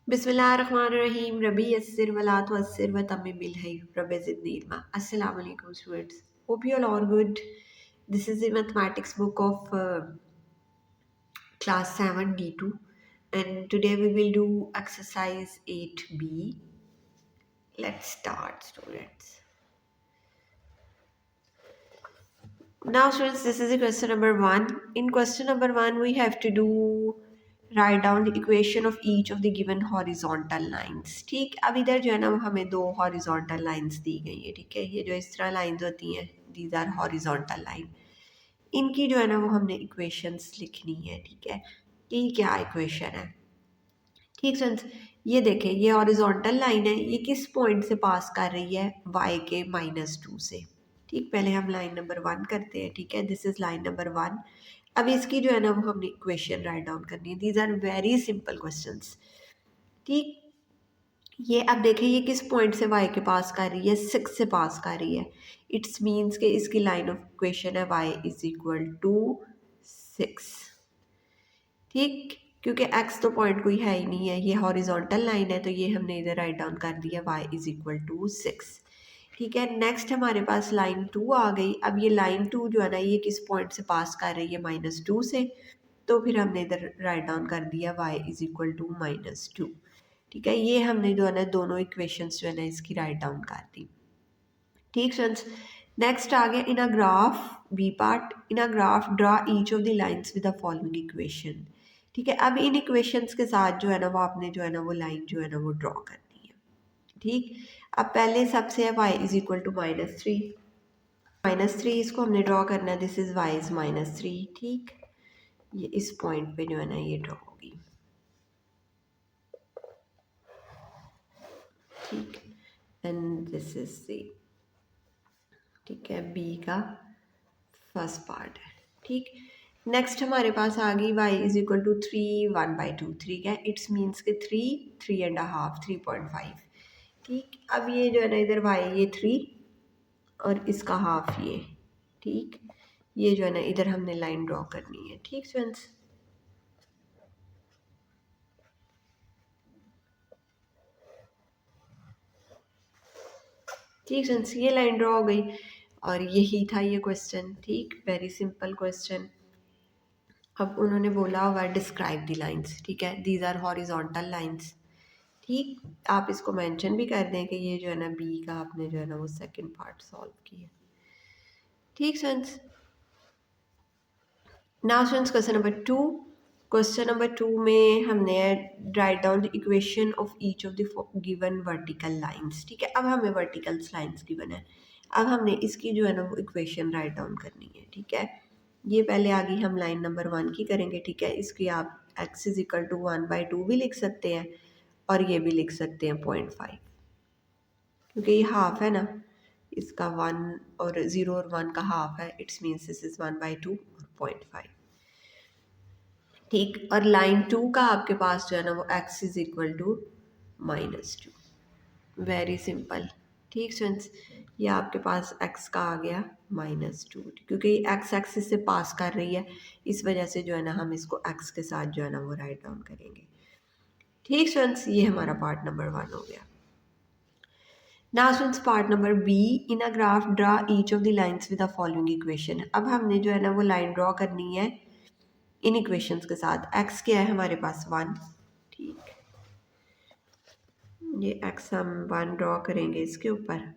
Bismillahirrahmanirrahim. Rabbi yassir wa la tuassir wa tammim bil hayr. Rabbi zidni ilma. Assalamu alaikum students. Hope you all are good. This is the mathematics book of class 7 D2 and today we will do exercise 8B. Let's start students. Now students, this is the question number 1. In question number 1 we have to do write down the equation of each of the given horizontal lines. ठीक, अब इधर जो है ना वो हमें दो horizontal lines दी गई है. ठीक है, ये जो इस तरह lines होती हैं, these are horizontal line. इनकी जो है ना वो हमने equations लिखनी है. ठीक है, ये क्या equation है? ठीक फ्रेंड्स, ये देखें, ये हॉरिजॉन्टल लाइन है, ये किस पॉइंट से पास कर रही है? y के -2 से. ठीक, पहले हम लाइन नंबर 1 करते हैं. ठीक है, दिस इज लाइन नंबर 1. अब इसकी जो है ना वो हमने इक्वेशन राइट डाउन करनी है. These are very simple questions. ठीक, ये अब देखें, ये किस पॉइंट से y के पास कर रही है? 6 से पास कर रही है. इट्स मीन्स कि इसकी लाइन ऑफ इक्वेशन है y = 6. ठीक, क्योंकि x तो पॉइंट कोई है ही नहीं है, ये हॉरिजॉन्टल लाइन है, तो ये हमने इधर राइट डाउन कर दिया y = 6. ठीक है, नेक्स्ट हमारे पास लाइन 2 आ गई. अब ये लाइन 2 जो है ना ये किस पॉइंट से पास कर रही है? -2 से, तो फिर हमने इधर राइट डाउन कर दिया y = -2. ठीक है, ये हमने जो है ना दोनों इक्वेशंस जो है ना इसकी राइट डाउन कर दी. ठीक फ्रेंड्स, नेक्स्ट आ गया in a graph B part. In a graph draw each of the lines with the following equation. ठीक है, अब इन इक्वेशंस के साथ जो है ना वो आपने जो है ना वो लाइन जो है ना वो ड्रॉ करनी है. ठीक, अब पहले सबसे है y = -3. -3 इसको हमने ड्रॉ करना है. This is y is -3. ठीक, ये इस पॉइंट पे जो है ना ये ड्रॉ होगी. ठीक, एंड दिस इज सी. ठीक है, बी का फर्स्ट पार्ट है. ठीक, नेक्स्ट हमारे पास आ गई y = 3 1/2. ठीक है, इट्स मीन्स के 3 3.5 3.5. ठीक, अब ये जो है ना इधर y ये 3 और इसका हाफ ये. ठीक, ये जो है ना इधर हमने लाइन ड्रॉ करनी है. ठीक फ्रेंड्स, ठीक फ्रेंड्स, ये लाइन ड्रॉ हो गई और यही था ये क्वेश्चन. ठीक, वेरी सिंपल क्वेश्चन. अब उन्होंने बोला हुआ डिस्क्राइब द लाइंस. ठीक है, दीज आर हॉरिजॉन्टल लाइंस. ठीक, आप इसको मेंशन भी कर दें कि ये जो है ना बी का आपने जो है ना वो सेकंड पार्ट सॉल्व किया. ठीक friends, now friends question number 2. Question number 2 में हमने right down the equation of each of the given vertical lines. ठीक है, अब हमें वर्टिकल लाइंस गिवन है. अब हमने इसकी जो है ना वो इक्वेशन राइट डाउन करनी है. ठीक है, ये पहले आ गई, हम लाइन नंबर 1 की करेंगे. ठीक है, इसकी आप x = 1/2 भी लिख सकते हैं और ये भी लिख सकते हैं 0.5, क्योंकि ये हाफ है ना, इसका 1 और 0 और 1 का हाफ है. इट्स मीन्स दिस इज 1/2 और 0.5. ठीक, और लाइन 2 का आपके पास जो है ना वो x = -2. Very simple. ठीक फ्रेंड्स, ये आपके पास x का आ गया -2, क्योंकि ये x एक्सिस से पास कर रही है, इस वजह से जो है ना हम इसको x के साथ जो है ना वो राइट डाउन करेंगे. ठीक फ्रेंड्स, ये हमारा पार्ट नंबर 1 हो गया. Now friends, part number b. In a graph draw each of the lines with the following equation. अब हमने जो है ना वो लाइन ड्रॉ करनी है इन इक्वेशंस के साथ. x क्या है हमारे पास? 1. ठीक, ये x हम 1 ड्रॉ करेंगे इसके ऊपर.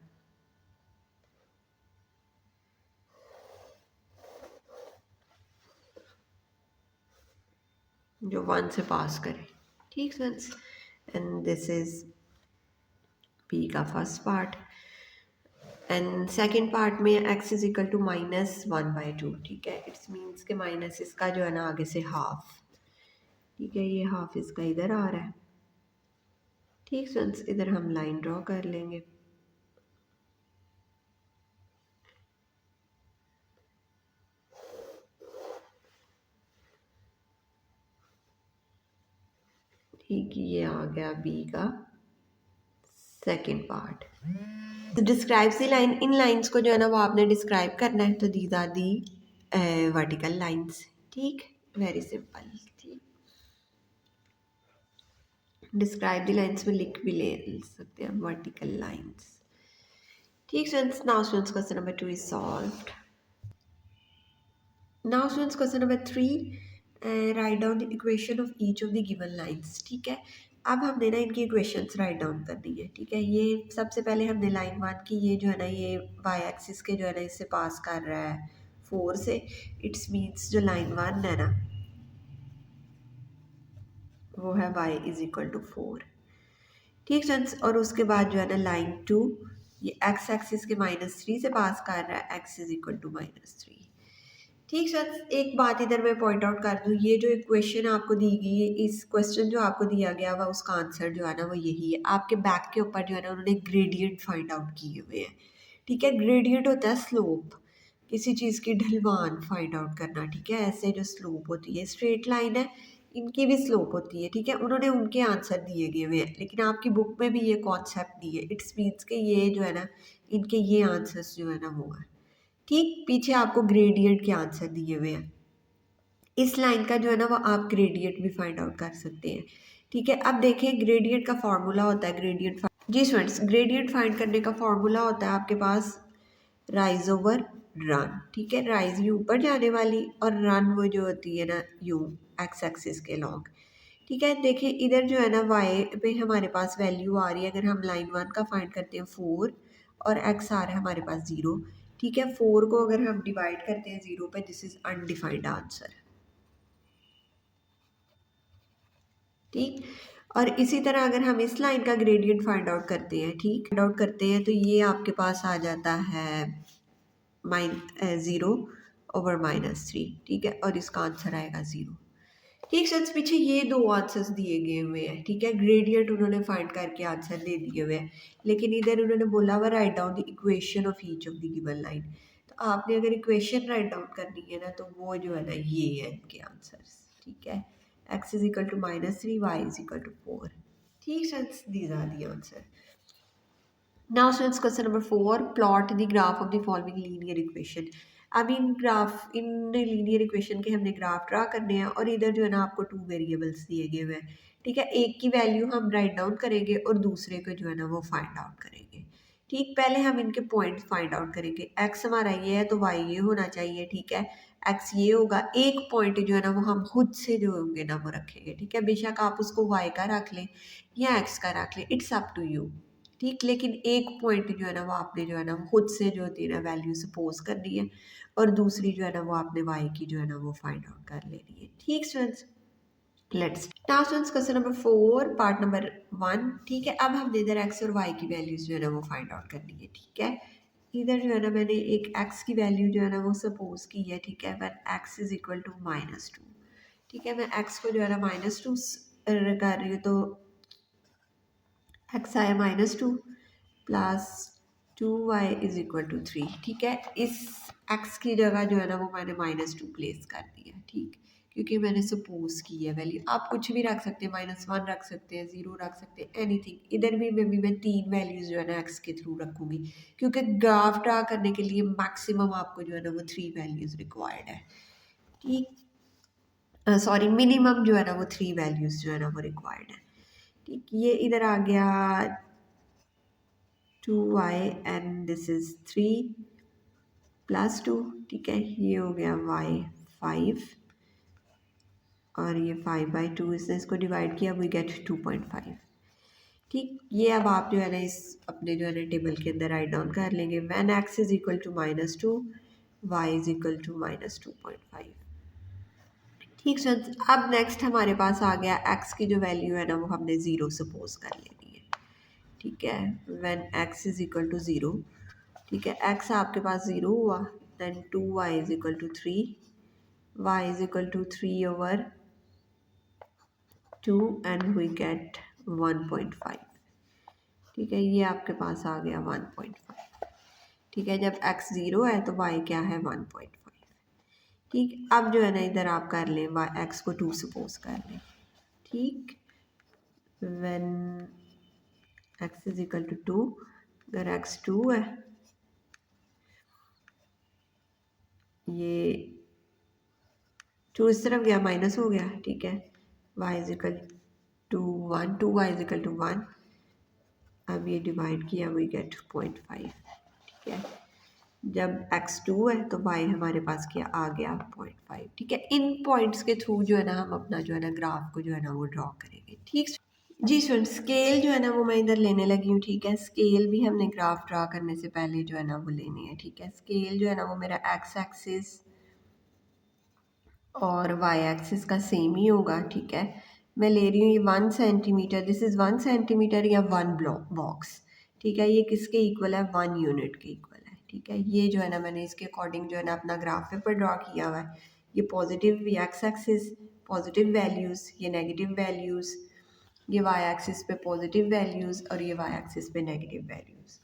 जो 1 से पास करे. ठीक friends, and this is B का first part. And second part में x = -1/2. ठीक है, इट्स मीन्स के माइनस इसका जो है ना आगे से हाफ. ठीक है, ये हाफ इसका इधर आ रहा है. ठीक फ्रेंड्स, इधर हम लाइन ड्रॉ कर लेंगे. ठीक, ये आ गया बी का सेकेंड पार्ट. तो describe the line. In lines को जो है ना वो आपने डिस्क्राइब करना है. तो these are the vertical lines. ठीक, वेरी सिंपल. ठीक, डिस्क्राइब द लाइन्स में लिख भी ले सकते हैं, वर्टिकल लाइन्स। ठीक students, now students question number 2 is solved. Now students question number 3, write down the equation of each of the given lines. ठीक है, अब हमने ना इनकी इक्वेशंस राइट डाउन करनी है। ठीक है, ये सबसे पहले हमने लाइन 1 की, ये जो है ना ये वाई एक्सिस के जो है ना इससे पास कर रहा है 4 से, इट्स मीन्स जो लाइन 1 है ना वो है y इज इक्वल टू 4। ठीक फ्रेंड्स, और उसके बाद जो है ना लाइन 2 ये x एक्सिस के -3 से पास कर रहा है, x इज इक्वल टू -3। ठीक फ्रेंड्स, एक बात इधर मैं पॉइंट आउट कर दूँ, ये जो इक्वेशन आपको दी गई है, इस क्वेश्चन जो आपको दिया गया हुआ उसका आंसर जो है ना वो यही है। आपके बैक के ऊपर जो है ना उन्होंने ग्रेडियंट फाइंड आउट किए हुए हैं। ठीक है, ग्रेडियंट होता है स्लोप, किसी चीज़ की ढलवान फाइंड आउट करना। ठीक है, ऐसे जो स्लोप होती है, स्ट्रेट लाइन है इनकी भी स्लोप होती है। ठीक है, उन्होंने उनके आंसर दिए गए हुए हैं, लेकिन आपकी बुक में भी ये कॉन्सेप्ट दी है। इट्स मीन्स के ये जो है ना इनके ये आंसर्स जो है ना वो है। ठीक, पीछे आपको ग्रेडियंट के आंसर दिए हुए हैं। इस लाइन का जो है ना वो आप ग्रेडियंट भी फाइंड आउट कर सकते हैं। ठीक है, अब देखें ग्रेडियंट का फॉर्मूला होता है ग्रेडियंट, जी स्टूडेंट्स, ग्रेडियंट फाइंड करने का फॉर्मूला होता है आपके पास राइज ओवर रन। ठीक है, राइज यू ऊपर जाने वाली और रन वो जो होती है ना यू एक्स एक्सिस के लॉन्ग। ठीक है, देखिए इधर जो है ना वाई पे हमारे पास वैल्यू आ रही है, अगर हम लाइन 1 का फाइंड करते हैं 4 और एक्स आ रहा है हमारे पास 0। ठीक है, 4 को अगर हम डिवाइड करते हैं 0 पे, दिस इज अनडिफाइंड आंसर। ठीक, और इसी तरह अगर हम इस लाइन का ग्रेडियंट फाइंड आउट करते हैं, ठीक फाइंड आउट करते हैं तो ये आपके पास आ जाता है 0 ओवर -3। ठीक है, और इसका आंसर आएगा 0। ठीक फ्रेंड्स, पीछे ये दो आंसर्स दिए गए हुए हैं। ठीक है, ग्रेडियंट उन्होंने फाइंड करके आंसर दे दिए हुए हैं, लेकिन इधर उन्होंने बोला हुआ right down the equation of each of the given line. तो आपने अगर इक्वेशन राइट डाउन करनी है ना तो वो जो है ना ये है इनके आंसर्स। ठीक है, x is equal to -3, y is equal to 4। ठीक friends, these are the answer. Now students, question number 4, plot the graph of the following linear equation. अब इन लीनियर इक्वेशन के हमने ग्राफ ड्रा करने हैं और इधर जो है ना आपको 2 वेरिएबल्स दिए गए हुए हैं। ठीक है, एक की वैल्यू हम राइट डाउन करेंगे और दूसरे को जो है ना वो फाइंड आउट करेंगे। ठीक, पहले हम इनके पॉइंट्स फाइंड आउट करेंगे। x हमारा ये है तो y ये होना चाहिए। ठीक है, x ये होगा, एक पॉइंट जो है ना वो हम खुद से जो होंगे ना वो रखेंगे। ठीक है, बेशक आप उसको y का रख लें या x का रख लें, इट्स अप टू यू। ठीक, लेकिन एक पॉइंट जो है ना वो आपने जो है ना खुद से जो होती है ना वैल्यू सपोज करनी है और दूसरी जो है ना वो आपने वाई की जो है ना वो फाइंड आउट कर लेनी है। ठीक students, let's now students question number 4 part number 1। ठीक है, अब हमने इधर एक्स और वाई की वैल्यूज जो है ना वो फाइंड आउट करनी है। ठीक है, इधर जो है ना मैंने एक एक्स की वैल्यू जो है ना वो सपोज की है। ठीक है, when x is equal to -2। ठीक है, मैं एक्स को जो है ना -2 कर रही हूँ तो एक्स आया -2 plus 2y is equal to 3। ठीक है, इस x की जगह जो है ना वो मैंने -2 प्लेस कर दिया। ठीक, क्योंकि मैंने सपोज की है वैल्यू, आप कुछ भी रख सकते हैं, -1 रख सकते हैं, 0 रख सकते हैं, एनीथिंग। इधर भी मैं 3 वैल्यूज जो है ना x के थ्रू रखूँगी, क्योंकि ग्राफ ड्रा करने के लिए मैक्सिमम आपको जो है ना वो 3 वैल्यूज रिक्वायर्ड है। ठीक, सॉरी, मिनिमम जो है ना वो 3 वैल्यूज जो है ना वो रिक्वायर्ड है। ठीक, ये इधर आ गया 2y and this is 3 plus 2। ठीक है, ये हो गया y 5 और ये 5/2, इसने इसको डिवाइड किया, वी गेट 2.5। ठीक, ये अब आप जो है ना इस अपने जो है ना टेबल के अंदर राइट डाउन कर लेंगे। When x is equal to -2, y is equal to -2.5। ठीक सर, अब नेक्स्ट हमारे पास आ गया x की जो वैल्यू है ना वो हमने 0 सपोज कर लेनी है। ठीक है, when x is equal to 0। ठीक है, x आपके पास 0 हुआ, then 2y is equal to 3, y is equal to 3 over 2 and we get 1.5। ठीक है, ये आपके पास आ गया 1.5। ठीक है, जब x 0 है तो y क्या है 1.5। ठीक, अब जो है ना इधर आप कर लें x को 2 सपोज कर लें। ठीक, when x is equal to 2, अगर x 2 है, ये 2 इस तरफ गया, माइनस हो गया। ठीक है, y is equal 2 1 2y is equal to 1. अब ये डिवाइड किया वी गेट 0.5. ठीक है, जब x2 है तो y हमारे पास क्या आ गया 0.5. ठीक है, इन पॉइंट्स के थ्रू जो है ना हम अपना जो है ना ग्राफ को जो है ना वो ड्रॉ करेंगे. ठीक जी स्टूडेंट, स्केल जो है ना वो मैं इधर लेने लगी हूँ. ठीक है, स्केल भी हमने ग्राफ ड्रॉ करने से पहले जो है ना वो लेनी है. ठीक है, स्केल जो है ना वो मेरा एक्स एक्सिस और वाई एक्सिस का सेम ही होगा. ठीक है, मैं ले रही हूँ ये 1 सेंटीमीटर, दिस इज़ 1 सेंटीमीटर या 1 बॉक्स. ठीक है, ये किसके इक्वल है, 1 यूनिट के इक्वल है. ठीक है, ये जो है ना मैंने इसके अकॉर्डिंग जो है ना अपना ग्राफ पेपर ड्रॉ किया हुआ है. ये positive x axis positive values, ये नेगेटिव वैल्यूज़, ये वाई एक्सिस पे पॉजिटिव वैल्यूज़ और ये वाई एक्सिस पे नेगेटिव वैल्यूज़.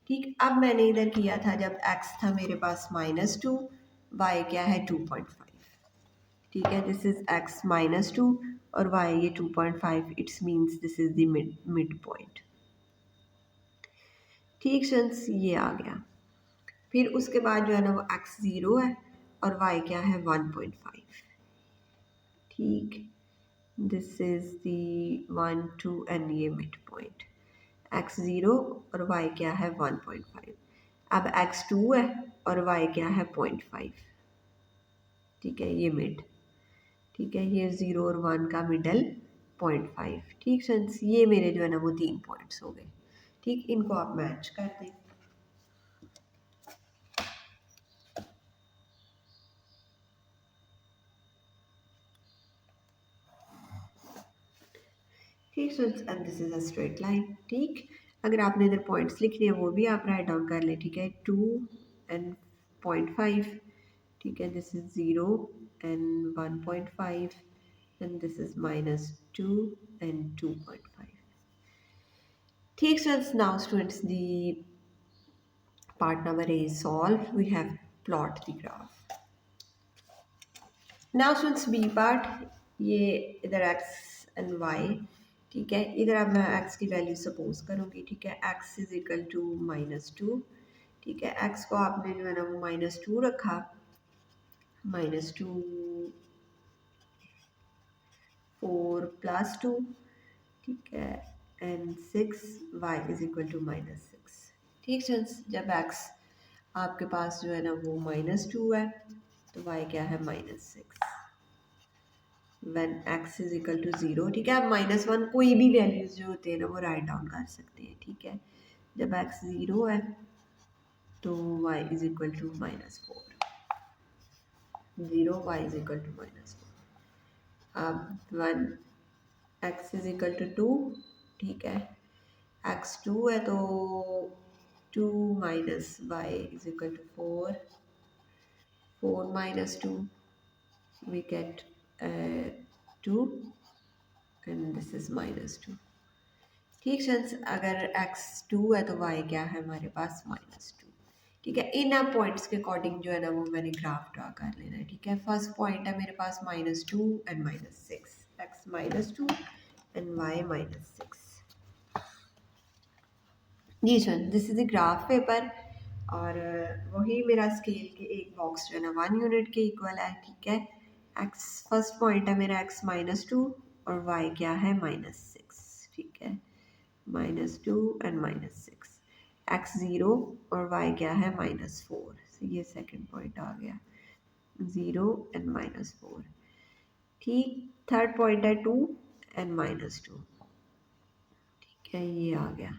ठीक, अब मैंने इधर किया था जब एक्स था मेरे पास -2, वाई क्या है 2.5. ठीक है, दिस इज एक्स -2 और वाई ये 2.5. It's means this is the mid point. ठीक फ्रेंड्स, ये आ गया. फिर उसके बाद जो है ना वो x0 है और y क्या है 1.5. ठीक, दिस इज द 1 2 एंड ये मिड पॉइंट. x0 और y क्या है 1.5. अब x2 है और y क्या है 0.5. ठीक है, ये मिड. ठीक है, ये 0 और 1 का मिडल 0.5. ठीक फ्रेंड्स, ये मेरे जो है ना वो 3 पॉइंट्स हो गए. ठीक, इनको आप मैच कर दें. ठीक friends, and this is a straight line. ठीक, अगर आपने इधर पॉइंट्स लिखने हैं वो भी आप राइट डाउन कर लें. ठीक है, 2 एंड 0.5. ठीक है, this is 0 and 1.5 and this is -2 and 2.5. ठीक friends, now students, the part number A is solved. We have plot the graph. Now students, B part, ये इधर x and y. ठीक है, इधर अब मैं x की वैल्यू सपोज करूँगी. ठीक है, x इज इक्वल टू -2. ठीक है, x को आपने जो है ना वो -2 रखा. -2 4 + 2. ठीक है, and 6 y is equal to -6. ठीक फ्रेंड्स, जब x आपके पास जो है ना वो -2 है तो y क्या है -6. when x is equal to 0. ठीक है, आप -1 कोई भी वैल्यूज जो होते हैं ना वो राइट डाउन कर सकते हैं. ठीक है, जब x 0 है तो y is equal to -4. 0 y is equal to -4. अब 1 x इज इक्वल टू 2. ठीक है, x 2 है तो 2 minus y is equal to 4. 4 minus 2 we get 2 and this is -2. ठीक फ्रेंड्स, अगर x2 है तो y क्या है हमारे पास -2. ठीक है, इन अब पॉइंट्स के अकॉर्डिंग जो है ना वो मैंने ग्राफ ड्रा कर लेना है. ठीक है, फर्स्ट पॉइंट है मेरे पास -2 एंड -6. x -2 and y -6. जी sir, this is the graph paper. और वही मेरा स्केल के एक बॉक्स जो है ना 1 यूनिट के इक्वल है. ठीक है, x फर्स्ट पॉइंट है मेरा x -2 और y क्या है -6. ठीक है, -2 एंड -6. x0 और y क्या है -4. ये सेकंड पॉइंट आ गया 0 एंड -4. ठीक, थर्ड पॉइंट है 2 एंड -2. ठीक है, ये आ गया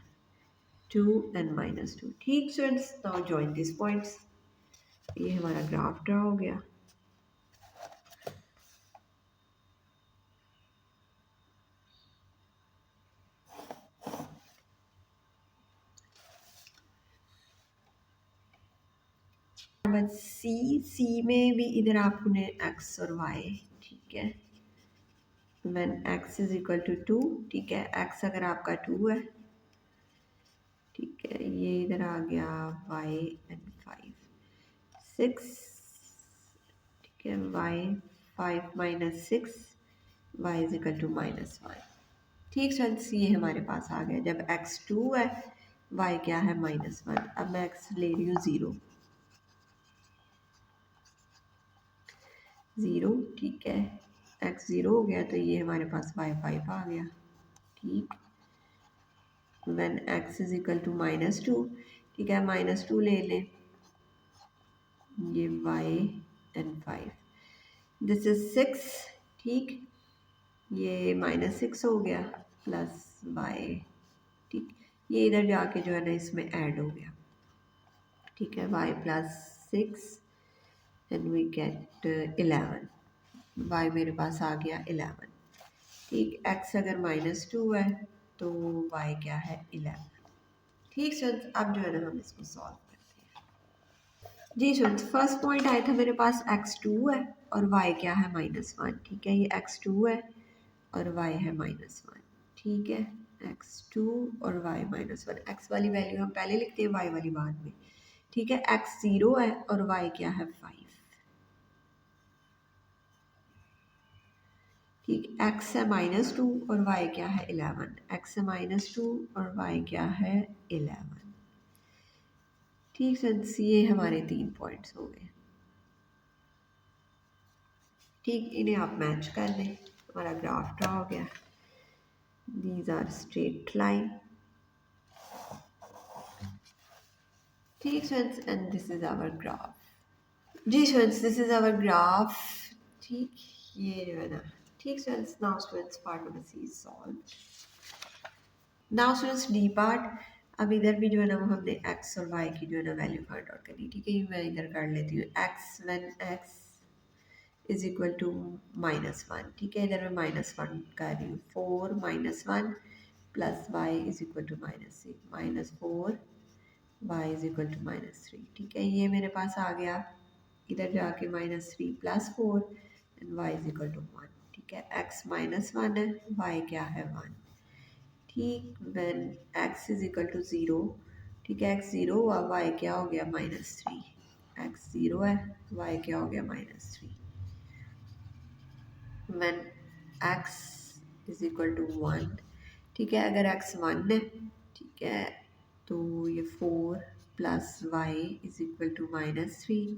2 एंड -2. ठीक students, now join this points. ये हमारा ग्राफ ड्रा हो गया. बस सी में भी इधर आपने x और y. ठीक है, when x is equal to 2. ठीक है, x अगर आपका 2 है. ठीक है, ये इधर आ गया y एंड 5 6. ठीक है, y 5 - 6 y is equal to -1. ठीक फ्रेंड्स, ये हमारे पास आ गया. जब x 2 है y क्या है -1. अब मैं x ले रही हूँ 0. ठीक है, x 0 हो गया तो ये हमारे पास y 5 आ गया. ठीक, when x is equal to -2, ठीक है, -2 ले लें, ये y and 5, दिस इज 6, ठीक, ये -6 हो गया प्लस y, ठीक, ये इधर जाके जो है ना इसमें ऐड हो गया, ठीक है, y plus 6 and we get 11, y मेरे पास आ गया 11, ठीक, x अगर -2 है तो y क्या है 11, ठीक स्टूडेंट्स। अब जो है ना हम इसको सॉल्व करते हैं। जी स्टूडेंट्स, फर्स्ट पॉइंट आया था मेरे पास x2 है और y क्या है -1, ठीक है, ये x2 है और y है -1, ठीक है, x2 और y -1, x वाली वैल्यू हम पहले लिखते हैं, y वाली बाद में, ठीक है, x 0 है और y क्या है 5, ठीक, x है -2 और y क्या है 11, x है -2 और y क्या है 11, ठीक फ्रेंड्स, ये हमारे 3 पॉइंट्स हो गए, ठीक, इन्हें आप मैच कर लें, हमारा ग्राफ ड्रा हो गया, दीज आर स्ट्रेट लाइन, ठीक friends, and this is our graph, जी friends, this is our graph, ठीक, ये जो है ना, ठीक friends, now students part number c is solved, now students d part, अब इधर भी जो है ना वो हमने x और y की जो है ना वैल्यू फाइंड आउट करनी, ठीक है, ये मैं इधर कर लेती हूँ, x when x is equal to -1, ठीक है, इधर मैं -1 कर रही हूँ, 4 -1 plus y is equal to -6 -4 y is equal to -3, ठीक है, ये मेरे पास आ गया, इधर जाके -3 plus 4 and y is equal to 1, ठीक है, x -1 है, y क्या है 1, ठीक, when x is equal to 0, ठीक है, x 0 हुआ, y क्या हो गया -3, x 0 है, y क्या हो गया -3, when x is equal to 1, ठीक है, अगर x 1 है, ठीक है, तो ये 4 plus y is equal to -3,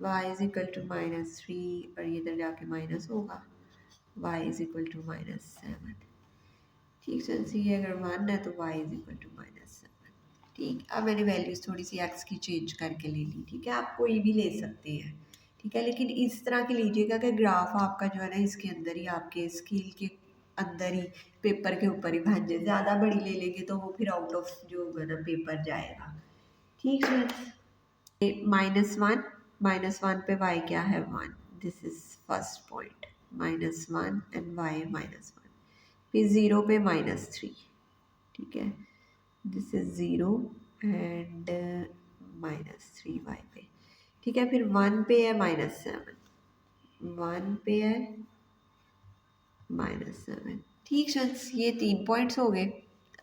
y is equal to -3 और ये इधर जाके माइनस होगा, y इज इक्वल टू -7, ठीक है, ये अगर 1 है तो y इज इक्वल टू -7, ठीक, अब मैंने वैल्यूज़ थोड़ी सी x की चेंज करके ले ली, ठीक है, आप कोई भी ले सकते हैं, ठीक है, लेकिन इस तरह की लीजिएगा कि ग्राफ आपका जो है ना इसके अंदर ही, आपके स्केल के अंदर ही, पेपर के ऊपर ही बन जाए, ज़्यादा बड़ी ले लेंगे तो वो फिर आउट ऑफ जो होगा ना पेपर जाएगा, ठीक है, -1 पे y क्या है 1, this is first point, -1 and y -1, फिर 0 पे -3, ठीक है, दिस इज 0 एंड -3 y पे, ठीक है, फिर 1 पे है -7, 1 पे है -7, ठीक है, ये 3 पॉइंट्स हो गए,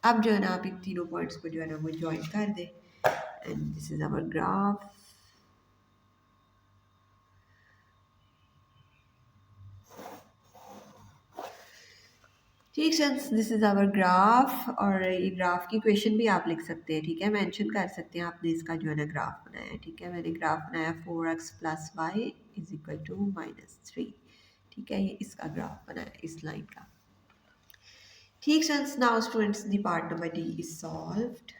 अब जो है ना आप इन तीनों पॉइंट्स को जो है ना वो ज्वाइन कर दें and this is our graph, ठीक friends, this is our graph, और ये ग्राफ की क्वेश्चन भी आप लिख सकते हैं, ठीक है, मेंशन कर सकते हैं आपने इसका जो है ना ग्राफ बनाया है, ठीक है, मैंने ग्राफ बनाया 4x plus y is equal to -3, ठीक है, ये इसका ग्राफ बनाया इस लाइन का, ठीक friends, now students the part number D is solved,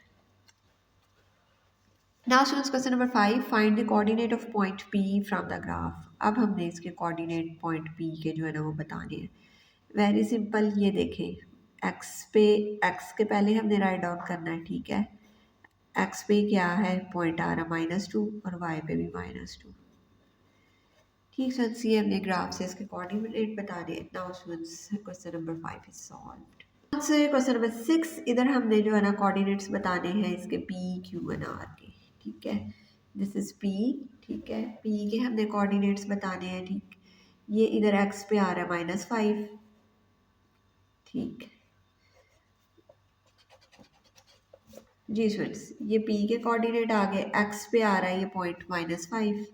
now students question number 5, find the coordinate of point P from the graph, अब हमने इसके कोऑर्डिनेट पॉइंट P के जो है ना वो बताने हैं, वेरी सिंपल, ये देखें, x के पहले हमने राइट डाउन करना है, ठीक है, x पे क्या है पॉइंट आ रहा -2 और y पे भी -2, ठीक है, ये हमने ग्राफ से इसके कोऑर्डिनेट बताने हैं, now students question number 5 is solved, question number 6, इधर हमने जो है ना कोऑर्डिनेट्स बताने हैं इसके p q and r के, ठीक है, दिस इज p, ठीक है, p के हमने कोऑर्डिनेट्स बताने हैं, ठीक, ये इधर x पे आ रहा है -5, ठीक, जी स्टूडेंट्स, ये p के कोऑर्डिनेट आ गए, x पे आ रहा है ये पॉइंट -5,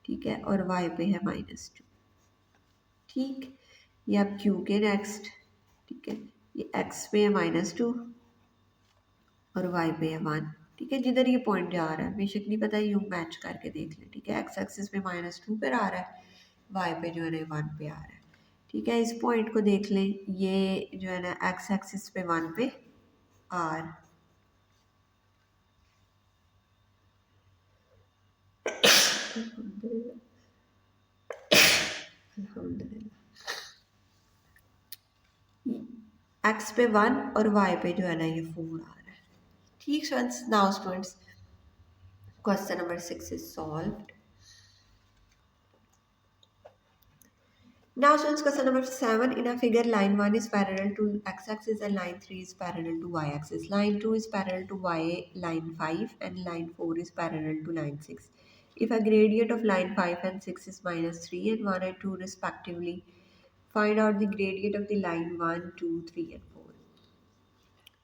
ठीक है, और y पे है -2, ठीक, ये अब q के नेक्स्ट, ठीक है, ये x पे है -2 और y पे है 1, ठीक है, जिधर ये पॉइंट जा रहा है बेशक नहीं पता, यूँ मैच करके देख लें, ठीक है, x एक्सिस पे -2 पर आ रहा है, y पे जो है ना 1 पे आ रहा है, ठीक है, इस पॉइंट को देख लें, ये जो है ना एक्स एक्सिस पे 1 पे आर, एक्स पे 1 और वाई पे जो है ना ये 4 आ रहा है। ठीक students, now students question number 6 is solved. Now students, question number 7. In a figure, line 1 is parallel to x-axis and line 3 is parallel to y-axis. Line 2 is parallel to line 5 and line 4 is parallel to line 6. If a gradient of line 5 and 6 is minus 3 and 1 and 2 respectively, find out the gradient of the line 1, 2, 3 and 4.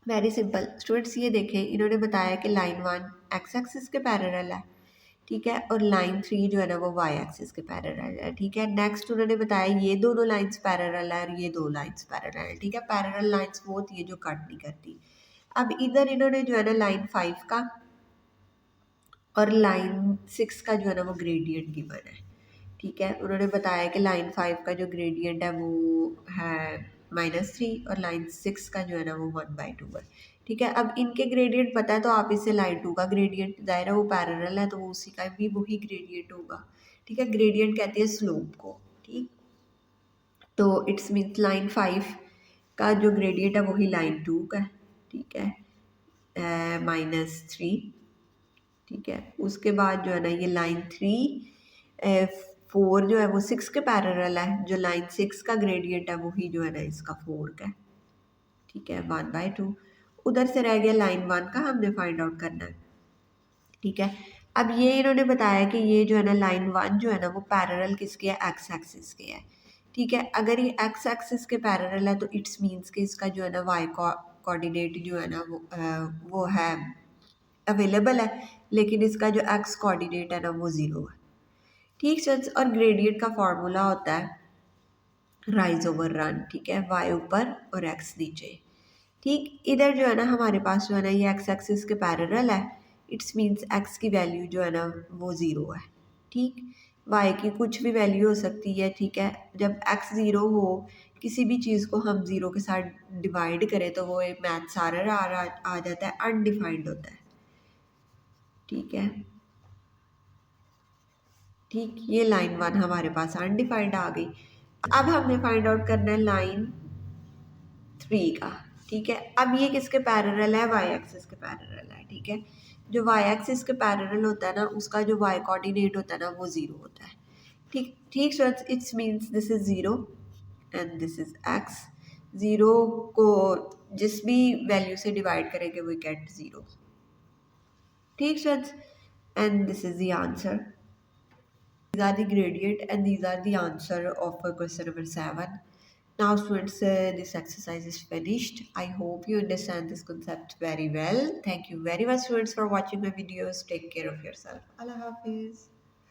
Very simple students, ये देखें, इन्होंने बताया कि line 1 x axis के parallel है, ठीक है, और लाइन 3 जो है ना वो वाई एक्सिस के पैरेलल है, ठीक है। नेक्स्ट उन्होंने बताया ये दोनों लाइंस पैरेलल है और ये दो लाइंस पैरेलल है, ठीक है। पैरेलल लाइंस वो होती है जो कट नहीं करती। अब इधर इन्होंने जो है ना लाइन 5 का और लाइन 6 का जो है ना वो ग्रेडियंट गिवन है, ठीक है। उन्होंने बताया कि लाइन 5 का जो ग्रेडियंट है वो है -3 और लाइन 6 का जो है ना वो 1/2 है, ठीक है। अब इनके ग्रेडियंट पता है तो आप इसे लाइन 2 का ग्रेडियंट, ज़ाहिर है वो पैरेलल है तो वो उसी का भी वही ग्रेडियंट होगा, ठीक है। ग्रेडियंट कहती है स्लोप को, ठीक। तो इट्स मीन्स लाइन 5 का जो ग्रेडियंट है वही लाइन 2 का है, ठीक है, -3, ठीक है। उसके बाद जो है ना ये लाइन 3 4 जो है वो 6 के पैरेलल है, जो लाइन 6 का ग्रेडियंट है वही जो है ना इसका 4 का है, ठीक है, 1/2। उधर से रह गया लाइन 1 का, हमने फाइंड आउट करना है, ठीक है। अब ये इन्होंने बताया कि ये जो है ना लाइन 1 जो है ना वो पैरेलल किसके है, एक्स एक्सिस के है, ठीक है। अगर ये एक्स एक्सिस के पैरेलल है तो इट्स मीन्स कि इसका जो है ना वाई कोऑर्डिनेट जो है ना वो है अवेलेबल है, लेकिन इसका जो एक्स कोऑर्डिनेट है ना वो 0 है, ठीक स्टूडेंट्स। और ग्रेडियंट का फॉर्मूला होता है राइज ओवर रन, ठीक है, वाई ऊपर और एक्स नीचे, ठीक। इधर जो है ना हमारे पास जो है ना ये एक्स एक्सिस के पैरेलल है, इट्स मीन्स एक्स की वैल्यू जो है ना वो 0 है, ठीक। वाई की कुछ भी वैल्यू हो सकती है, ठीक है। जब एक्स 0 हो, किसी भी चीज़ को हम 0 के साथ डिवाइड करें तो वो एक मैथ सारा आ जाता है, अनडिफाइंड होता है, ठीक है, ठीक। ये लाइन 1 हमारे पास अनडिफाइंड आ गई। अब हमने फाइंड आउट करना है लाइन 3 का, ठीक है। अब ये किसके पैरेलल है, वाई एक्सिस के पैरेलल है, ठीक है। जो वाई एक्सिस के पैरेलल होता है ना उसका जो वाई कोऑर्डिनेट होता है ना वो 0 होता है, ठीक, ठीक। So it's means this is 0 and this is x. 0 को जिस भी वैल्यू से डिवाइड करेंगे वी गेट 0, ठीक students, and this is the answer. These are the gradient and these are the answer of question number 7. Now students, this exercise is finished. I hope you understand this concept very well. Thank you very much students for watching my videos. Take care of yourself. Allah Hafiz.